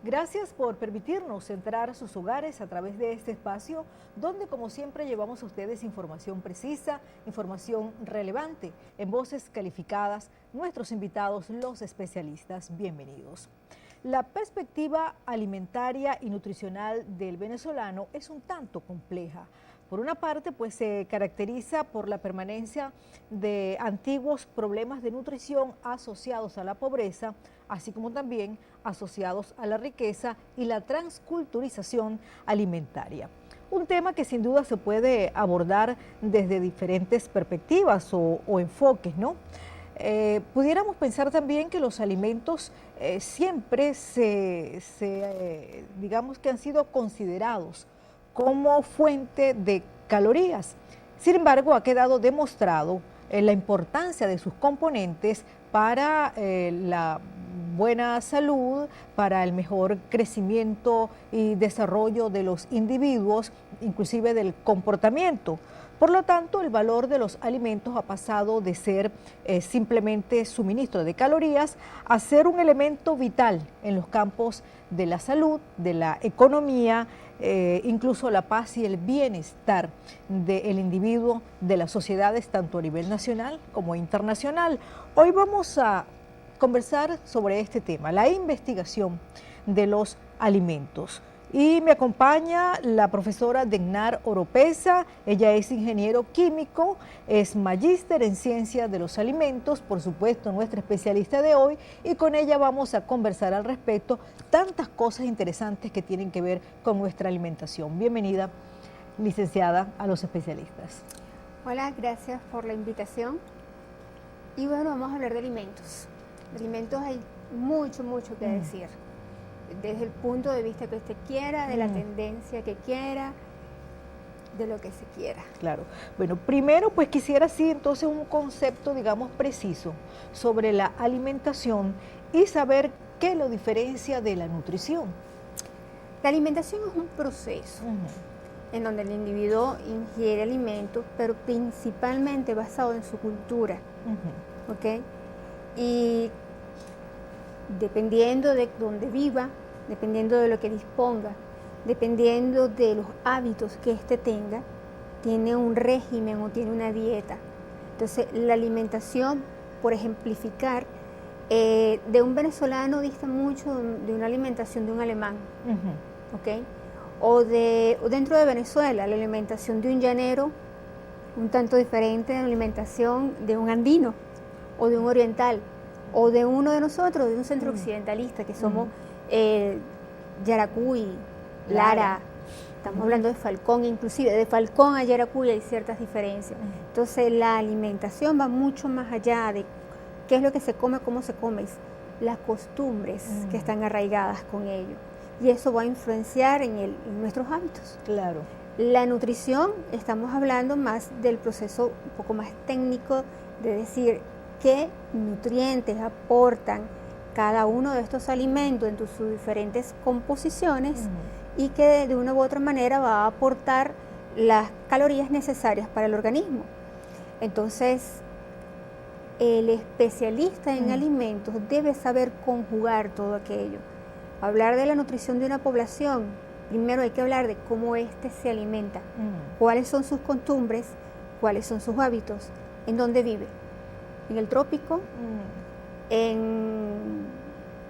Gracias por permitirnos entrar a sus hogares a través de este espacio, donde como siempre llevamos a ustedes información precisa, información relevante, en voces calificadas, nuestros invitados, los especialistas. Bienvenidos. La perspectiva alimentaria y nutricional del venezolano es un tanto compleja. Por una parte, pues se caracteriza por la permanencia de antiguos problemas de nutrición asociados a la pobreza, así como también asociados a la riqueza y la transculturización alimentaria. Un tema que sin duda se puede abordar desde diferentes perspectivas o enfoques, ¿no? Pudiéramos pensar también que los alimentos siempre digamos que han sido considerados como fuente de calorías. Sin embargo, ha quedado demostrado la importancia de sus componentes para la buena salud, para el mejor crecimiento y desarrollo de los individuos, inclusive del comportamiento. Por lo tanto, el valor de los alimentos ha pasado de ser simplemente suministro de calorías a ser un elemento vital en los campos de la salud, de la economía, incluso la paz y el bienestar del individuo, de las sociedades, tanto a nivel nacional como internacional. Hoy vamos a conversar sobre este tema, la investigación de los alimentos. Y me acompaña la profesora Degnar Oropesa. Ella es ingeniero químico, es magíster en ciencias de los alimentos, por supuesto nuestra especialista de hoy, y con ella vamos a conversar al respecto tantas cosas interesantes que tienen que ver con nuestra alimentación. Bienvenida, licenciada, a los especialistas. Hola, gracias por la invitación. Y bueno, vamos a hablar de alimentos. De alimentos hay mucho que decir. Desde el punto de vista que usted quiera, de la tendencia que quiera, de lo que se quiera. Claro. Bueno, primero pues quisiera sí entonces un concepto, digamos, preciso sobre la alimentación y saber qué lo diferencia de la nutrición. La alimentación es un proceso en donde el individuo ingiere alimentos, pero principalmente basado en su cultura, ¿ok? Y dependiendo de dónde viva, dependiendo de lo que disponga, dependiendo de los hábitos que éste tenga, tiene un régimen o tiene una dieta. Entonces, la alimentación, por ejemplificar, de un venezolano dista mucho de una alimentación de un alemán, ¿ok? O dentro de Venezuela, la alimentación de un llanero, un tanto diferente de la alimentación de un andino o de un oriental, o de uno de nosotros, de un centro occidentalista, que somos Yaracuy, Lara, estamos hablando de Falcón, inclusive de Falcón a Yaracuy hay ciertas diferencias. Entonces la alimentación va mucho más allá de qué es lo que se come, cómo se come, es las costumbres que están arraigadas con ello. Y eso va a influenciar en nuestros hábitos. Claro. La nutrición, estamos hablando más del proceso un poco más técnico, de decir qué nutrientes aportan cada uno de estos alimentos en sus diferentes composiciones y que de una u otra manera va a aportar las calorías necesarias para el organismo. Entonces, el especialista en alimentos debe saber conjugar todo aquello. Hablar de la nutrición de una población, primero hay que hablar de cómo éste se alimenta, cuáles son sus costumbres, cuáles son sus hábitos, en dónde vive. En el trópico, en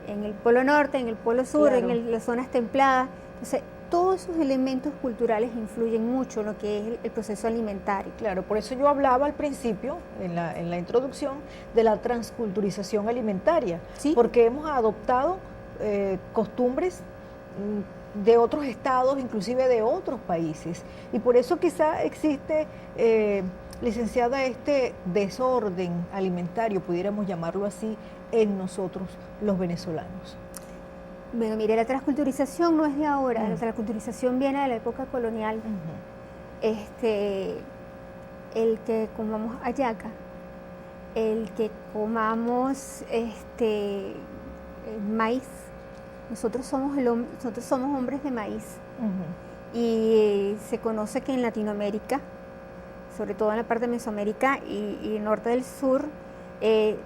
el polo norte, en el polo sur, claro, en las zonas templadas. Entonces, todos esos elementos culturales influyen mucho en lo que es el proceso alimentario. Claro, por eso yo hablaba al principio, en la introducción, de la transculturización alimentaria, ¿sí? Porque hemos adoptado costumbres de otros estados, inclusive de otros países, y por eso quizá existe, licenciada, este desorden alimentario, pudiéramos llamarlo así, en nosotros los venezolanos. Bueno, mire, la transculturización no es de ahora, la transculturización viene de la época colonial. El que comamos hallaca, el que comamos maíz, nosotros somos hombres de maíz. Y se conoce que en Latinoamérica, sobre todo en la parte de Mesoamérica y norte del sur,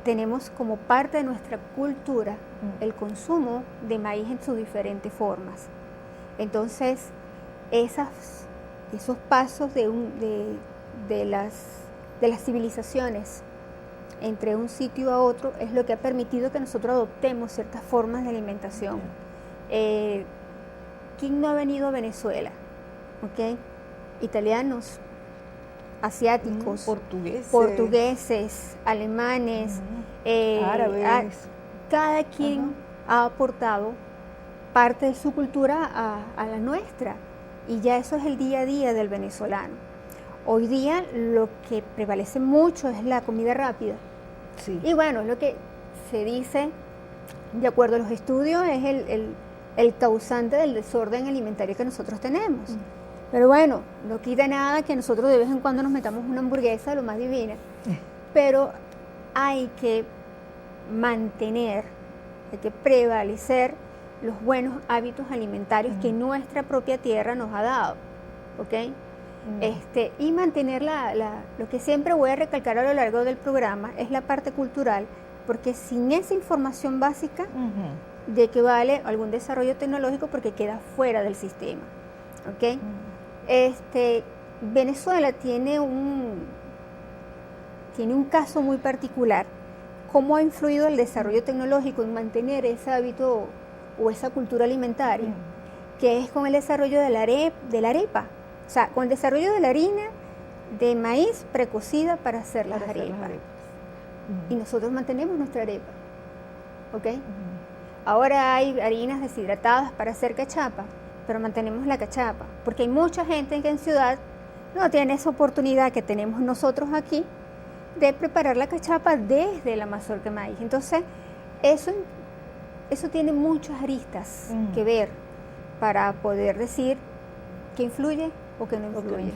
tenemos como parte de nuestra cultura el consumo de maíz en sus diferentes formas. Entonces, esos pasos de las civilizaciones entre un sitio a otro es lo que ha permitido que nosotros adoptemos ciertas formas de alimentación. ¿Quién no ha venido a Venezuela? ¿Okay? Italianos, asiáticos, portugueses, alemanes, árabes. Cada quien ha aportado parte de su cultura a la nuestra, y ya eso es el día a día del venezolano. Hoy día lo que prevalece mucho es la comida rápida. Sí. Y bueno, es lo que se dice, de acuerdo a los estudios, es el causante del desorden alimentario que nosotros tenemos. Pero bueno, no quita nada que nosotros de vez en cuando nos metamos una hamburguesa, lo más divina. Pero hay que mantener, hay que prevalecer los buenos hábitos alimentarios que nuestra propia tierra nos ha dado, ¿ok? Y mantener lo que siempre voy a recalcar a lo largo del programa es la parte cultural, porque sin esa información básica, ¿de qué vale algún desarrollo tecnológico? Porque queda fuera del sistema, ¿ok? Venezuela tiene un caso muy particular. ¿Cómo ha influido el desarrollo tecnológico en mantener ese hábito o esa cultura alimentaria? Que es con el desarrollo de la arepa. O sea, con el desarrollo de la harina de maíz precocida para hacer las arepas. Y nosotros mantenemos nuestra arepa, ¿ok? Ahora hay harinas deshidratadas para hacer cachapa, pero mantenemos la cachapa, porque hay mucha gente que en ciudad no tiene esa oportunidad que tenemos nosotros aquí de preparar la cachapa desde la mazorca de maíz. Entonces, eso tiene muchas aristas que ver para poder decir qué influye o qué no influye.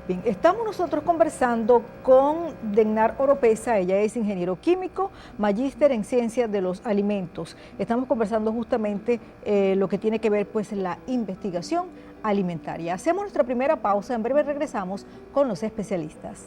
Bien, estamos nosotros conversando con Dennar Oropesa. Ella es ingeniero químico, magíster en ciencias de los alimentos. Estamos conversando justamente lo que tiene que ver pues la investigación alimentaria. Hacemos nuestra primera pausa, en breve regresamos con los especialistas.